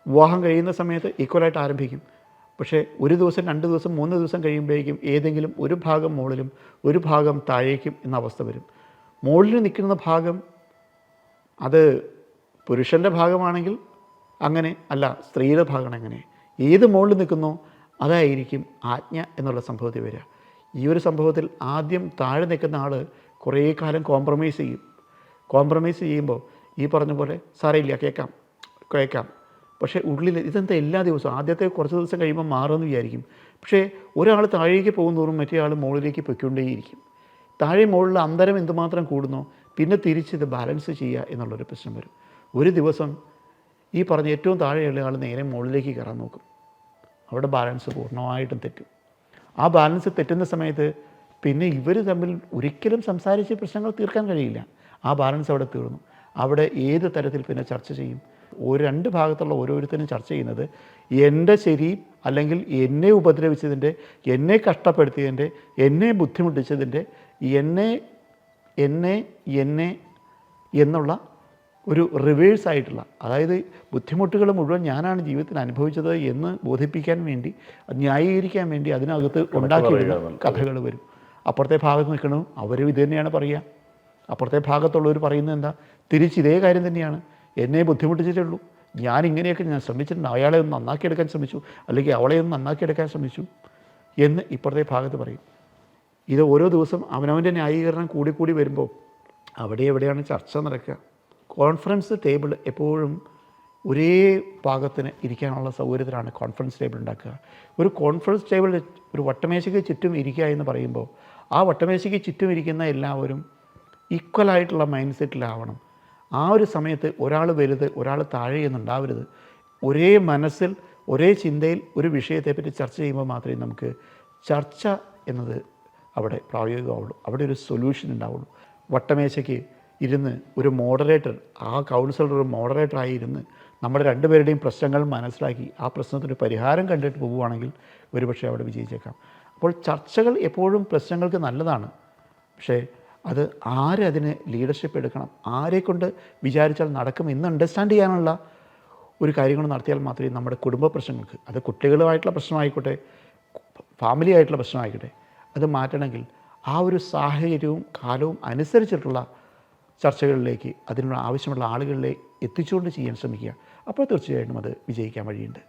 വിവാഹം കഴിയുന്ന സമയത്ത് ഈക്വലായിട്ട് ആരംഭിക്കും. പക്ഷേ ഒരു ദിവസം 2 ദിവസം 3 ദിവസം കഴിയുമ്പോഴേക്കും ഏതെങ്കിലും ഒരു ഭാഗം മുകളിലും ഒരു ഭാഗം താഴേക്കും എന്ന അവസ്ഥ വരും. മുകളിൽ നിൽക്കുന്ന ഭാഗം അത് പുരുഷൻ്റെ ഭാഗമാണെങ്കിൽ അങ്ങനെ, അല്ല സ്ത്രീയുടെ ഭാഗമാണ് അങ്ങനെ. ഏത് മുകളിൽ നിൽക്കുന്നോ അതായിരിക്കും ആജ്ഞ എന്നുള്ള സംഭവത്തിൽ വരിക. ഈ ഒരു സംഭവത്തിൽ ആദ്യം താഴെ നിൽക്കുന്ന ആൾ കുറേ കാലം കോംപ്രമൈസ് ചെയ്യും. കോംപ്രമൈസ് ചെയ്യുമ്പോൾ ഈ പറഞ്ഞ പോലെ സാരമില്ല കേൾക്കാം, പക്ഷേ ഉള്ളിൽ ഇതെന്താ എല്ലാ ദിവസവും ആദ്യത്തെ കുറച്ച് ദിവസം കഴിയുമ്പോൾ മാറുമെന്ന് വിചാരിക്കും. പക്ഷേ ഒരാൾ താഴേക്ക് പോകുന്നതോറും മറ്റേ ആൾ മുകളിലേക്ക് പൊയ്ക്കൊണ്ടേയിരിക്കും. താഴെ മുകളിൽ അന്തരം എന്തുമാത്രം കൂടുന്നോ പിന്നെ തിരിച്ചിത് ബാലൻസ് ചെയ്യുക എന്നുള്ളൊരു പ്രശ്നം വരും. ഒരു ദിവസം ഈ പറഞ്ഞ ഏറ്റവും താഴെയുള്ള ആൾ നേരെ മുകളിലേക്ക് കയറാൻ നോക്കും. അവിടെ ബാലൻസ് പൂർണ്ണമായിട്ടും തെറ്റും. ആ ബാലൻസ് തെറ്റുന്ന സമയത്ത് പിന്നെ ഇവർ തമ്മിൽ ഒരിക്കലും സംസാരിച്ച് പ്രശ്നങ്ങൾ തീർക്കാൻ കഴിയില്ല. ആ ബാലൻസ് അവിടെ തീർന്നു. അവിടെ ഏത് തരത്തിൽ പിന്നെ ചർച്ച ചെയ്യും? രണ്ട് ഭാഗത്തുള്ള ഓരോരുത്തരും ചർച്ച ചെയ്യുന്നത് എൻ്റെ ശരി, അല്ലെങ്കിൽ എന്നെ ഉപദ്രവിച്ചതിൻ്റെ, എന്നെ കഷ്ടപ്പെടുത്തിയതിൻ്റെ, എന്നെ ബുദ്ധിമുട്ടിച്ചതിൻ്റെ, എന്നെ എന്നുള്ള ഒരു റിവേഴ്സായിട്ടുള്ള, അതായത് ബുദ്ധിമുട്ടുകൾ മുഴുവൻ ഞാനാണ് ജീവിതത്തിൽ അനുഭവിച്ചത് എന്ന് ബോധിപ്പിക്കാൻ വേണ്ടി, ന്യായീകരിക്കാൻ വേണ്ടി അതിനകത്ത് ഉണ്ടാക്കിയിരുന്ന കഥകൾ വരും. അപ്പുറത്തെ ഭാഗത്ത് നിൽക്കണം അവരും ഇത് തന്നെയാണ് പറയുക. അപ്പുറത്തെ ഭാഗത്തുള്ളവർ പറയുന്നത് എന്താ? തിരിച്ചിതേ കാര്യം തന്നെയാണ്. എന്നെ ബുദ്ധിമുട്ടിച്ചിട്ടേ ഉള്ളൂ, ഞാൻ ശ്രമിച്ചിട്ടുണ്ട്, അയാളെ ഒന്ന് നന്നാക്കിയെടുക്കാൻ ശ്രമിച്ചു, അല്ലെങ്കിൽ അവളെ ഒന്ന് നന്നാക്കിയെടുക്കാൻ ശ്രമിച്ചു എന്ന് ഇപ്പുറത്തെ ഭാഗത്ത് പറയും. ഇത് ഓരോ ദിവസം അവനവൻ്റെ ന്യായീകരണം കൂടി വരുമ്പോൾ എവിടെയാണ് ചർച്ച നടക്കുക? കോൺഫറൻസ് ടേബിൾ എപ്പോഴും ഒരേ പാകത്തിന് ഇരിക്കാനുള്ള സൗകര്യത്തിലാണ് കോൺഫറൻസ് ടേബിൾ ഉണ്ടാക്കുക. ഒരു കോൺഫറൻസ് ടേബിൾ ഒരു വട്ടമേശയ്ക്ക് ചുറ്റും ഇരിക്കുക എന്ന് പറയുമ്പോൾ ആ വട്ടമേശയ്ക്ക് ചുറ്റും ഇരിക്കുന്ന എല്ലാവരും ഈക്വലായിട്ടുള്ള മൈൻഡ് സെറ്റിലാവണം. ആ ഒരു സമയത്ത് ഒരാൾ വലുത് ഒരാൾ താഴെ എന്നുണ്ടാവരുത്. ഒരേ മനസ്സിൽ ഒരേ ചിന്തയിൽ ഒരു വിഷയത്തെപ്പറ്റി ചർച്ച ചെയ്യുമ്പോൾ മാത്രമേ നമുക്ക് ചർച്ച എന്നത് അവിടെ പ്രായോഗികമാവുള്ളൂ, അവിടെ ഒരു സൊല്യൂഷൻ ഉണ്ടാവുള്ളൂ. വട്ടമേശയ്ക്ക് ഇരുന്ന് ഒരു മോഡറേറ്റർ, ആ കൗൺസിലർ ഒരു മോഡറേറ്ററായി ഇരുന്ന് നമ്മുടെ രണ്ടുപേരുടെയും പ്രശ്നങ്ങൾ മനസ്സിലാക്കി ആ പ്രശ്നത്തിന് പരിഹാരം കണ്ടിട്ട് പോവുകയാണെങ്കിൽ ഒരുപക്ഷെ അവിടെ വിജയിച്ചേക്കാം. അപ്പോൾ ചർച്ചകൾ എപ്പോഴും പ്രശ്നങ്ങൾക്ക് നല്ലതാണ്. പക്ഷേ അത് ആരതിന് ലീഡർഷിപ്പ് എടുക്കണം, ആരെക്കൊണ്ട് വിചാരിച്ചാൽ നടക്കും എന്ന് അണ്ടർസ്റ്റാൻഡ് ചെയ്യാനുള്ള ഒരു കാര്യങ്ങൾ നടത്തിയാൽ മാത്രമേ നമ്മുടെ കുടുംബ പ്രശ്നങ്ങൾക്ക്, അത് കുട്ടികളുമായിട്ടുള്ള പ്രശ്നമായിക്കോട്ടെ, ഫാമിലി ആയിട്ടുള്ള പ്രശ്നമായിക്കോട്ടെ, അത് മാറ്റണമെങ്കിൽ ആ ഒരു സാഹചര്യവും കാലവും അനുസരിച്ചിട്ടുള്ള ചർച്ചകളിലേക്ക് അതിനുള്ള ആവശ്യമുള്ള ആളുകളിലേക്ക് എത്തിച്ചുകൊണ്ട് ചെയ്യാൻ ശ്രമിക്കുക. അപ്പോൾ തീർച്ചയായിട്ടും അത് വിജയിക്കാൻ വഴിയുണ്ട്.